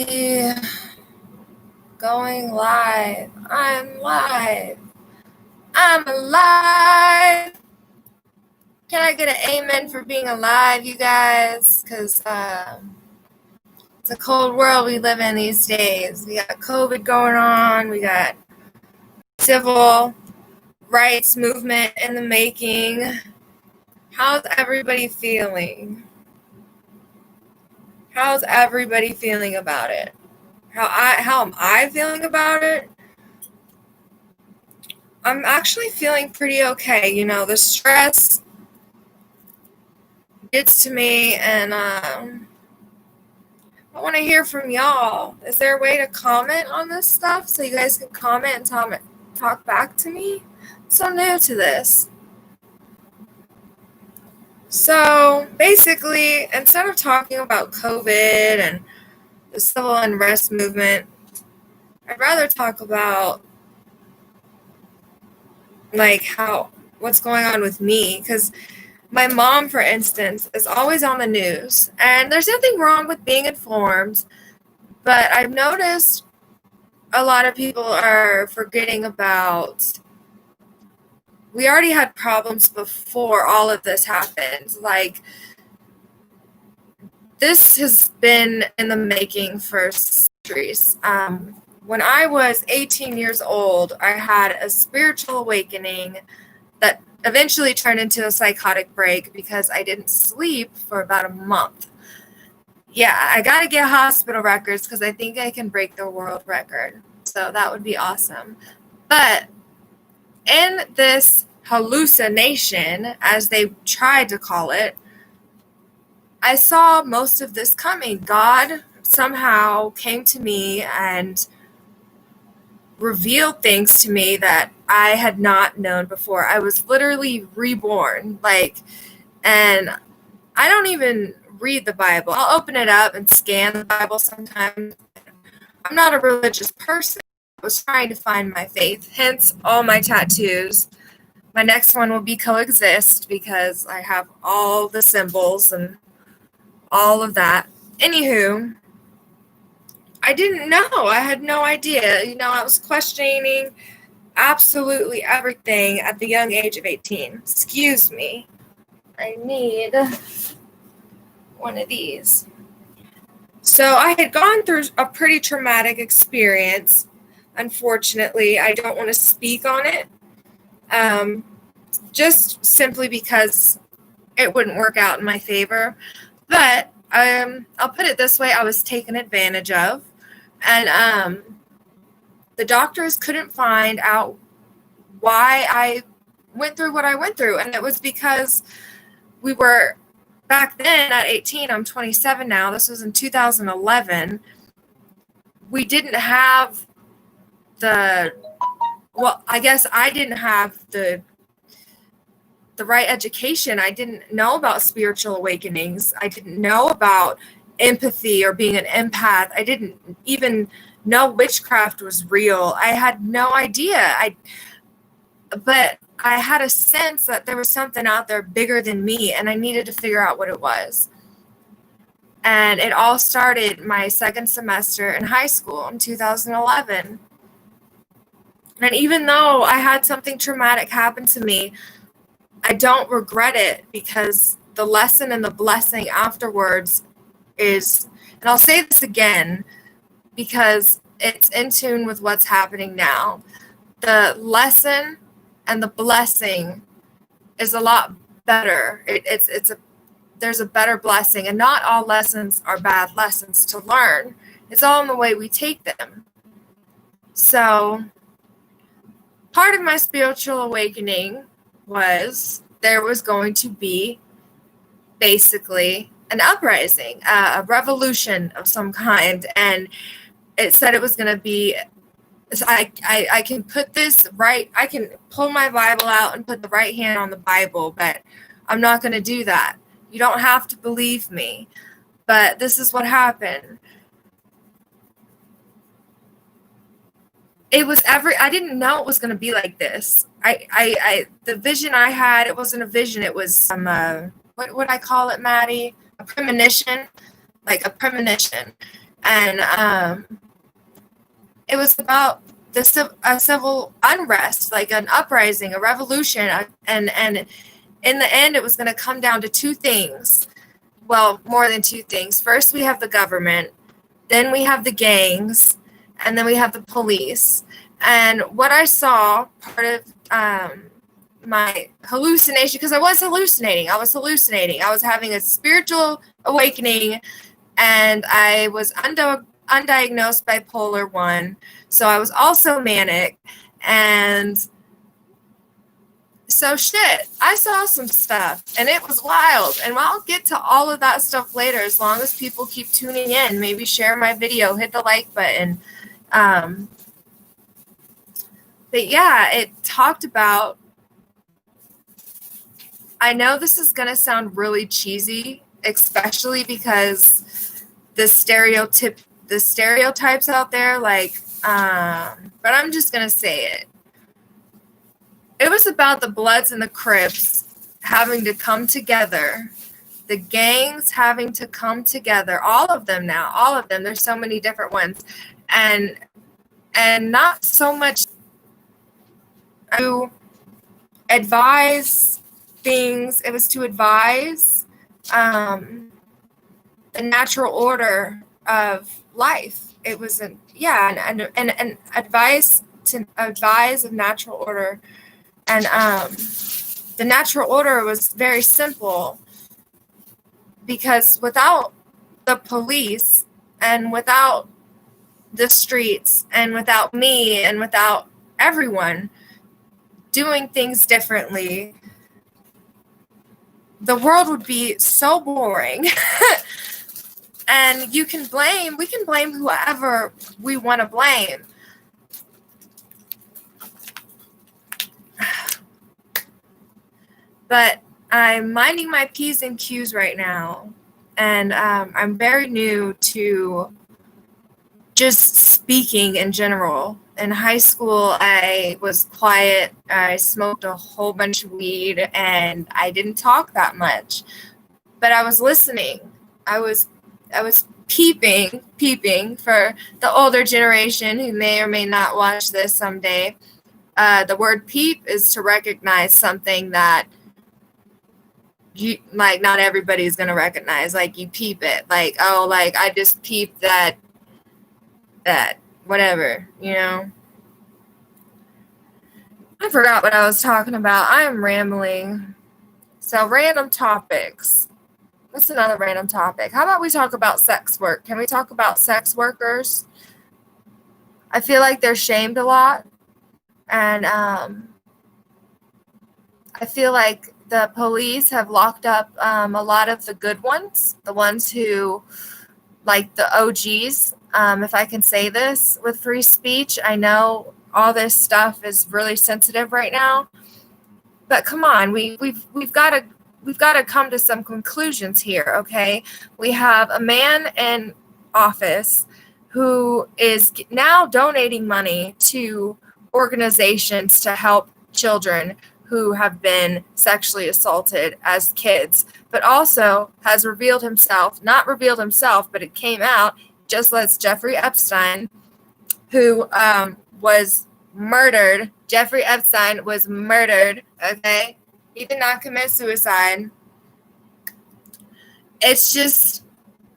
be going live. I'm live. I'm alive. Can I get an amen for being alive, you guys? Because it's a cold world we live in these days. We got COVID going on. We got civil rights movement in the making. How's everybody feeling? How's everybody feeling about it? How am I feeling about it? I'm actually feeling pretty okay. You know, the stress gets to me, and I want to hear from y'all. Is there a way to comment on this stuff so you guys can comment and talk back to me? I'm so new to this. So basically, instead of talking about COVID and the civil unrest movement, I'd rather talk about what's going on with me, because my mom, for instance, is always on the news, and there's nothing wrong with being informed, but I've noticed a lot of people are forgetting about, we already had problems before all of this happened. Like, this has been in the making for centuries. When I was 18 years old, I had a spiritual awakening that eventually turned into a psychotic break because I didn't sleep for about a month. Yeah, I got to get hospital records because I think I can break the world record. So that would be awesome. But in this hallucination, as they tried to call it, I saw most of this coming. God somehow came to me and revealed things to me that I had not known before. I was literally reborn, and I don't even read the Bible. I'll open it up and scan the Bible sometimes. I'm not a religious person. I was trying to find my faith, hence all my tattoos. My next one will be coexist because I have all the symbols and all of that. Anywho, I didn't know. I had no idea. You know, I was questioning absolutely everything at the young age of 18. Excuse me. I need one of these. So I had gone through a pretty traumatic experience. Unfortunately, I don't want to speak on it, just simply because it wouldn't work out in my favor. But I'll put it this way. I was taken advantage of. And the doctors couldn't find out why I went through what I went through. And it was because we were, back then at 18, I'm 27 now. This was in 2011. We didn't have I guess I didn't have the right education. I didn't know about spiritual awakenings. I didn't know about empathy or being an empath. I didn't even know witchcraft was real. I had no idea. But I had a sense that there was something out there bigger than me, and I needed to figure out what it was. And it all started my second semester in high school in 2011. And even though I had something traumatic happen to me, I don't regret it, because the lesson and the blessing afterwards is, and I'll say this again because it's in tune with what's happening now. The lesson and the blessing is a lot better. There's a better blessing, and not all lessons are bad lessons to learn. It's all in the way we take them. So part of my spiritual awakening was there was going to be basically an uprising, a revolution of some kind, and it said it was going to be, I can put this right, I can pull my Bible out and put the right hand on the Bible, but I'm not going to do that. You don't have to believe me, but this is what happened. I didn't know it was going to be like this. The vision I had, it wasn't a vision. It was what would I call it, Maddie? A premonition, like a premonition. And it was about a civil unrest, like an uprising, a revolution. And in the end, it was going to come down to two things. Well, more than two things. First, we have the government, then we have the gangs, and then we have the police. And what I saw, part of my hallucination, because I was hallucinating. I was having a spiritual awakening, and I was undiagnosed bipolar 1. So I was also manic. And so shit, I saw some stuff, and it was wild. And I'll get to all of that stuff later, as long as people keep tuning in. Maybe share my video, hit the like button. But yeah, it talked about, I know this is going to sound really cheesy, especially because the stereotypes out there, like, but I'm just going to say it. It was about the Bloods and the Crips having to come together, the gangs having to come together, all of them now, all of them. There's so many different ones. And not so much to advise things, it was to advise the natural order of life. It was an advice of natural order. And the natural order was very simple, because without the police and without the streets and without me and without everyone doing things differently, the world would be so boring. And we can blame whoever we want to blame. But I'm minding my P's and Q's right now. And I'm very new to just speaking in general. In high school, I was quiet. I smoked a whole bunch of weed, and I didn't talk that much. But I was listening. I was peeping for the older generation who may or may not watch this someday. The word peep is to recognize something that not everybody's gonna recognize. Like, you peep it, like, oh, like, I just peeped that whatever, I forgot what I was talking about. I am rambling. So, random topics. What's another random topic? How about we talk about sex work? Can we talk about sex workers? I feel like they're shamed a lot, and I feel like the police have locked up a lot of the good ones, the ones who, like the OGs, if I can say this with free speech. I know all this stuff is really sensitive right now, but come on, we've got to come to some conclusions here, okay? We have a man in office who is now donating money to organizations to help children who have been sexually assaulted as kids, but also has not revealed himself, but it came out, just as Jeffrey Epstein, who was murdered. Jeffrey Epstein was murdered, okay? He did not commit suicide. It's just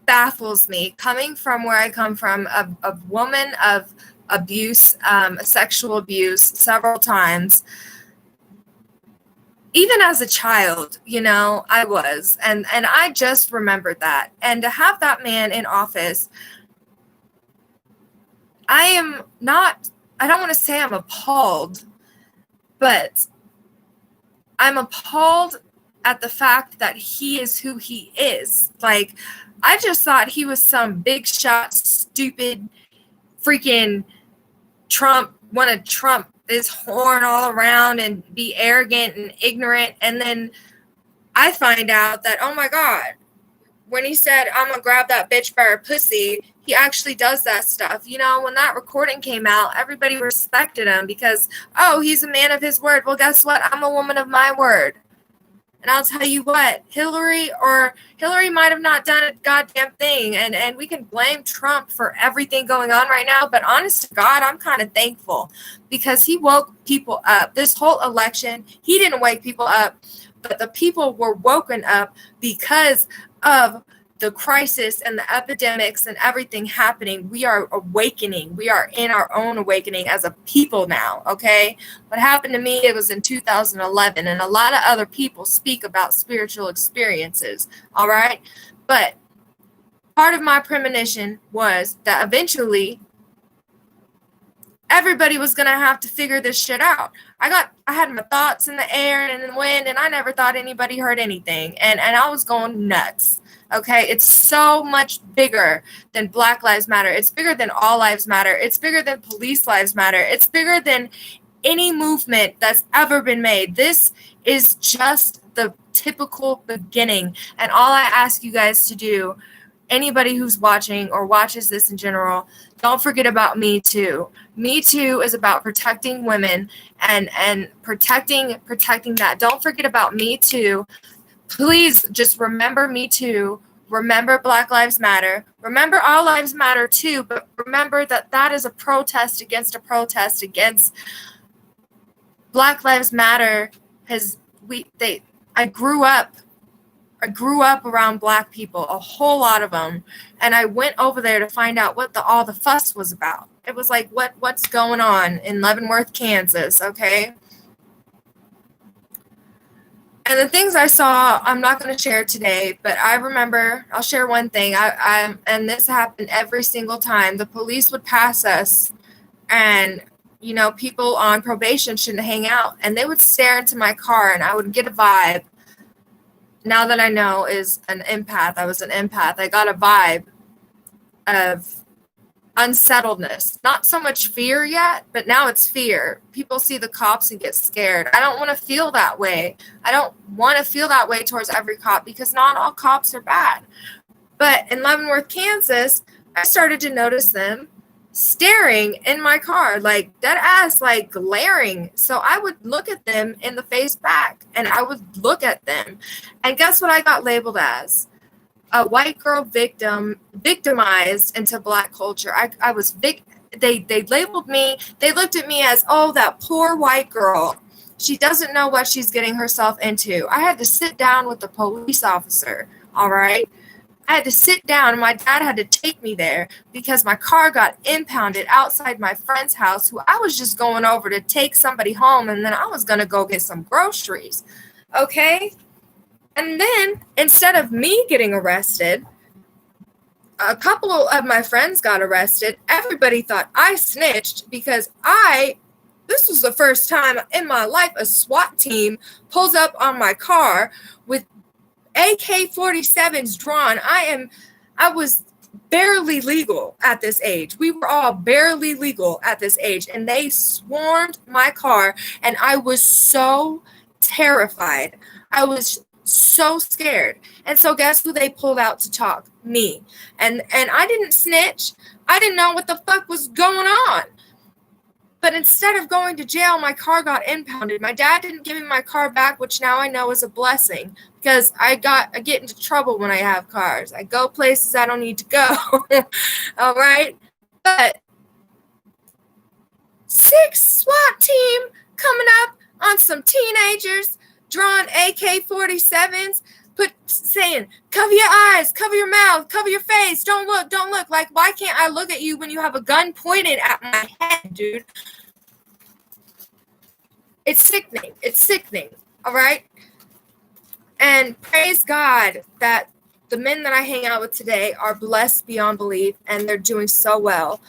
baffles me, coming from where I come from, a woman of abuse, sexual abuse several times. Even as a child, I was, and I just remembered that. And to have that man in office, I don't want to say I'm appalled, but I'm appalled at the fact that he is who he is. Like, I just thought he was some big shot, stupid, freaking Trump, want to Trump his horn all around and be arrogant and ignorant. And then I find out that, oh my God, when he said, I'm going to grab that bitch by her pussy, he actually does that stuff. When that recording came out, everybody respected him because, oh, he's a man of his word. Well, guess what? I'm a woman of my word. And I'll tell you what, Hillary might have not done a goddamn thing. And we can blame Trump for everything going on right now. But honest to God, I'm kind of thankful because he woke people up. This whole election, he didn't wake people up, but the people were woken up because of the crisis and the epidemics and everything happening. We are awakening. We are in our own awakening as a people now, okay? What happened to me, it was in 2011, and a lot of other people speak about spiritual experiences, all right? But part of my premonition was that eventually everybody was going to have to figure this shit out. I had my thoughts in the air and in the wind, and I never thought anybody heard anything. And I was going nuts. Okay, it's so much bigger than Black Lives Matter. It's bigger than All Lives Matter. It's bigger than Police Lives Matter. It's bigger than any movement that's ever been made. This is just the typical beginning. And all I ask you guys to do, anybody who's watching or watches this in general, don't forget about Me Too. Me Too is about protecting women and protecting that. Don't forget about Me Too. Please just remember Me Too. Remember Black Lives Matter. Remember All Lives Matter too, but remember that that is a protest against Black Lives Matter. I grew up around Black people, a whole lot of them, and I went over there to find out what all the fuss was about. It was like, what's going on in Leavenworth, Kansas, okay? And the things I saw, I'm not going to share today, but I remember, I'll share one thing. And this happened every single time. The police would pass us, and, you know, people on probation shouldn't hang out. And they would stare into my car, and I would get a vibe. Now that I know is an empath, I was an empath. I got a vibe of unsettledness. Not so much fear yet, but now it's fear. People see the cops and get scared. I don't want to feel that way. I don't want to feel that way towards every cop because not all cops are bad. But in Leavenworth, Kansas, I started to notice them staring in my car, like dead ass, like glaring. So I would look at them in the face back, and I would look at them. And guess what I got labeled as? A white girl victimized into Black culture. They labeled me, they looked at me as, oh, that poor white girl. She doesn't know what she's getting herself into. I had to sit down with the police officer, all right? I had to sit down, and my dad had to take me there because my car got impounded outside my friend's house, who I was just going over to take somebody home, and then I was going to go get some groceries, okay? And then, instead of me getting arrested, a couple of my friends got arrested. Everybody thought I snitched because this was the first time in my life a SWAT team pulls up on my car with AK-47s drawn. I was barely legal at this age. We were all barely legal at this age, and they swarmed my car, and I was so terrified. I was so scared. And so guess who they pulled out to talk? Me. And I didn't snitch. I didn't know what the fuck was going on. But instead of going to jail, my car got impounded. My dad didn't give me my car back, which now I know is a blessing because I get into trouble when I have cars. I go places I don't need to go. All right. But 6 SWAT team coming up on some teenagers drawing AK-47s, saying, cover your eyes, cover your mouth, cover your face, don't look. Like, why can't I look at you when you have a gun pointed at my head, dude? It's sickening, all right? And praise God that the men that I hang out with today are blessed beyond belief, and they're doing so well.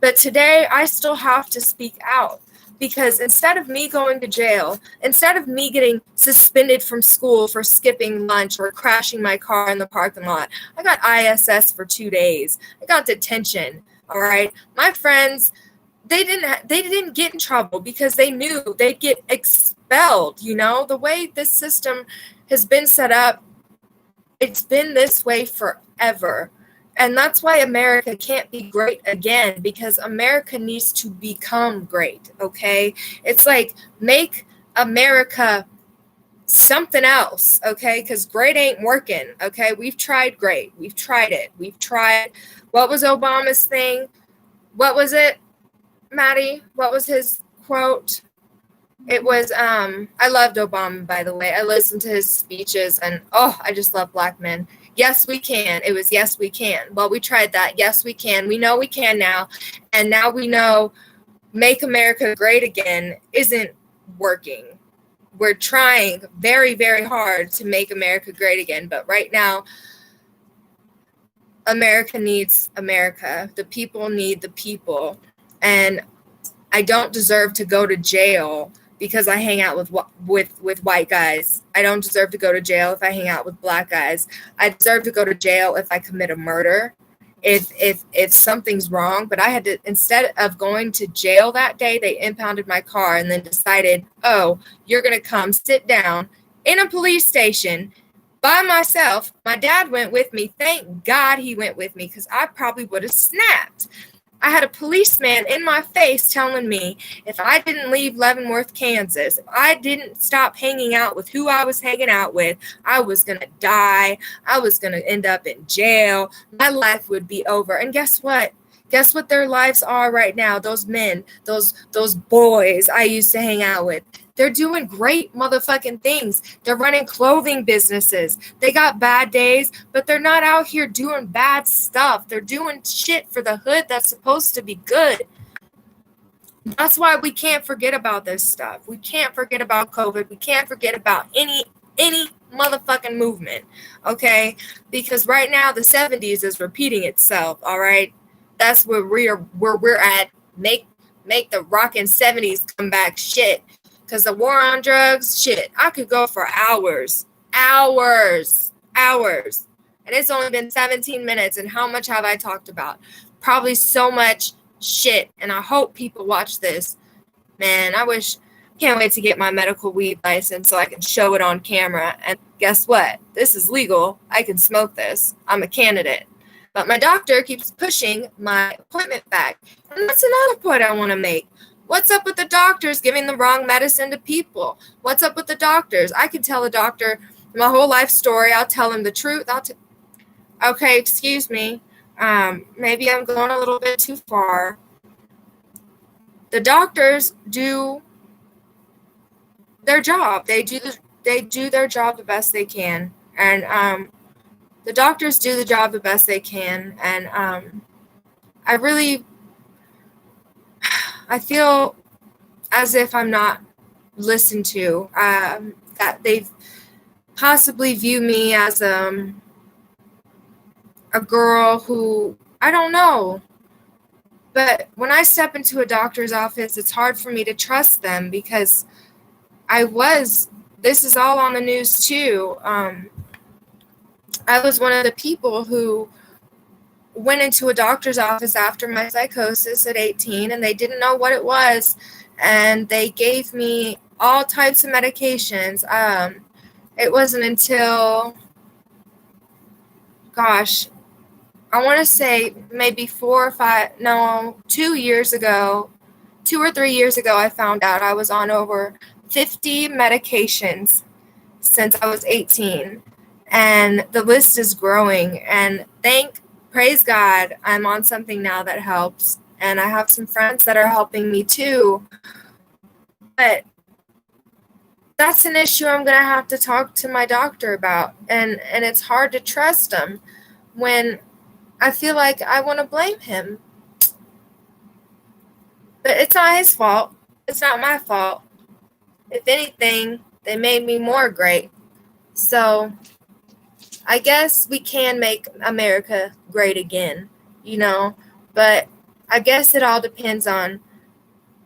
But today, I still have to speak out. Because instead of me going to jail, instead of me getting suspended from school for skipping lunch or crashing my car in the parking lot, I got ISS for 2 days. I got detention, all right? My friends, they didn't get in trouble because they knew they'd get expelled, you know? The way this system has been set up, it's been this way forever. And that's why America can't be great again, because America needs to become great, okay? It's like, make America something else, okay? Because great ain't working, okay? We've tried great. We've tried it. We've tried. What was Obama's thing? What was it, Maddie? What was his quote? It was, I loved Obama, by the way. I listened to his speeches, and I just love black men. Yes, we can. It was yes, we can. Well, we tried that. Yes, we can. We know we can now. And now we know make America great again isn't working. We're trying very, very hard to make America great again. But right now, America needs America. The people need the people. And I don't deserve to go to jail because I hang out with white guys. I don't deserve to go to jail if I hang out with black guys. I deserve to go to jail if I commit a murder, if something's wrong. But I had to, instead of going to jail that day, they impounded my car and then decided, oh, you're going to come sit down in a police station by myself. My dad went with me. Thank God he went with me, because I probably would have snapped. I had a policeman in my face telling me if I didn't leave Leavenworth, Kansas, if I didn't stop hanging out with who I was hanging out with, I was going to die. I was going to end up in jail. My life would be over. And guess what? Guess what their lives are right now? Those men, those boys I used to hang out with. They're doing great motherfucking things. They're running clothing businesses. They got bad days, but they're not out here doing bad stuff. They're doing shit for the hood that's supposed to be good. That's why we can't forget about this stuff. We can't forget about COVID. We can't forget about any motherfucking movement, okay? Because right now the 70s is repeating itself, all right? That's where we're at. Make the rockin' 70s come back shit. Because the war on drugs, shit, I could go for hours. And it's only been 17 minutes, and how much have I talked about? Probably so much shit, and I hope people watch this. Man, can't wait to get my medical weed license so I can show it on camera. And guess what? This is legal. I can smoke this. I'm a candidate. But my doctor keeps pushing my appointment back. And that's another point I want to make. What's up with the doctors giving the wrong medicine to people? What's up with the doctors? I can tell a doctor my whole life story. I'll tell him the truth. Okay, excuse me. Maybe I'm going a little bit too far. The doctors do their job. They do their job the best they can. And the doctors do the job the best they can. And I feel as if I'm not listened to, that they possibly view me as a girl who, I don't know. But when I step into a doctor's office, it's hard for me to trust them because this is all on the news too. I was one of the people who went into a doctor's office after my psychosis at 18, and they didn't know what it was, and they gave me all types of medications. It wasn't until, gosh, I want to say maybe 2 or 3 years ago, I found out I was on over 50 medications since I was 18, and the list is growing, and praise God, I'm on something now that helps. And I have some friends that are helping me too. But that's an issue I'm going to have to talk to my doctor about. And it's hard to trust him when I feel like I want to blame him. But it's not his fault. It's not my fault. If anything, they made me more great. So I guess we can make America great again, but I guess it all depends on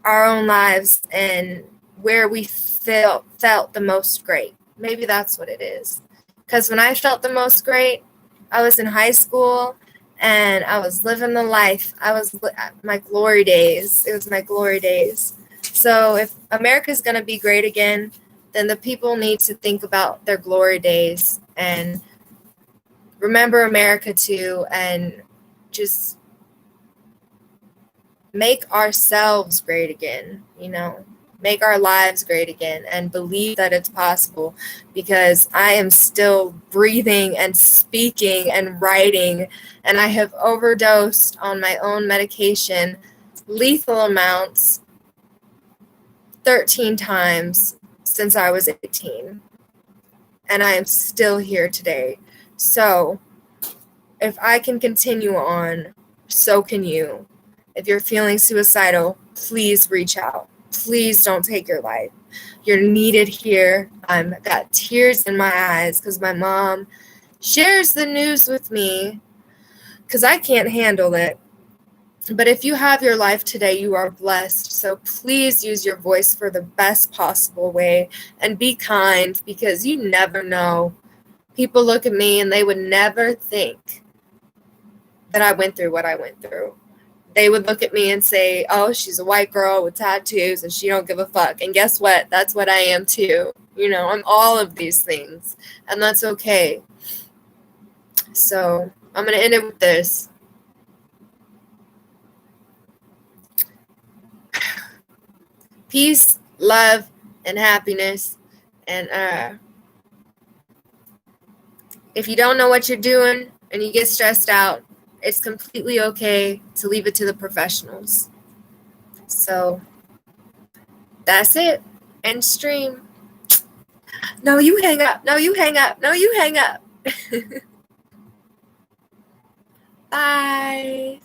our own lives and where we felt the most great. Maybe that's what it is. Because when I felt the most great, I was in high school and I was living the life. I was my glory days. It was my glory days. So if America's going to be great again, then the people need to think about their glory days and remember America too, and just make ourselves great again, make our lives great again, and believe that it's possible, because I am still breathing and speaking and writing, and I have overdosed on my own medication, lethal amounts, 13 times since I was 18. And I am still here today. So if I can continue on, so can you. If you're feeling suicidal, please reach out. Please don't take your life. You're needed here. I've got tears in my eyes because my mom shares the news with me because I can't handle it. But if you have your life today, you are blessed. So please use your voice for the best possible way and be kind, because you never know. People look at me and they would never think that I went through what I went through. They would look at me and say, oh, she's a white girl with tattoos and she don't give a fuck. And guess what? That's what I am too. You know, I'm all of these things, and that's okay. So I'm going to end it with this. Peace, love, and happiness. And if you don't know what you're doing and you get stressed out, it's completely okay to leave it to the professionals. So that's it. End stream. No, you hang up. No, you hang up. No, you hang up. Bye.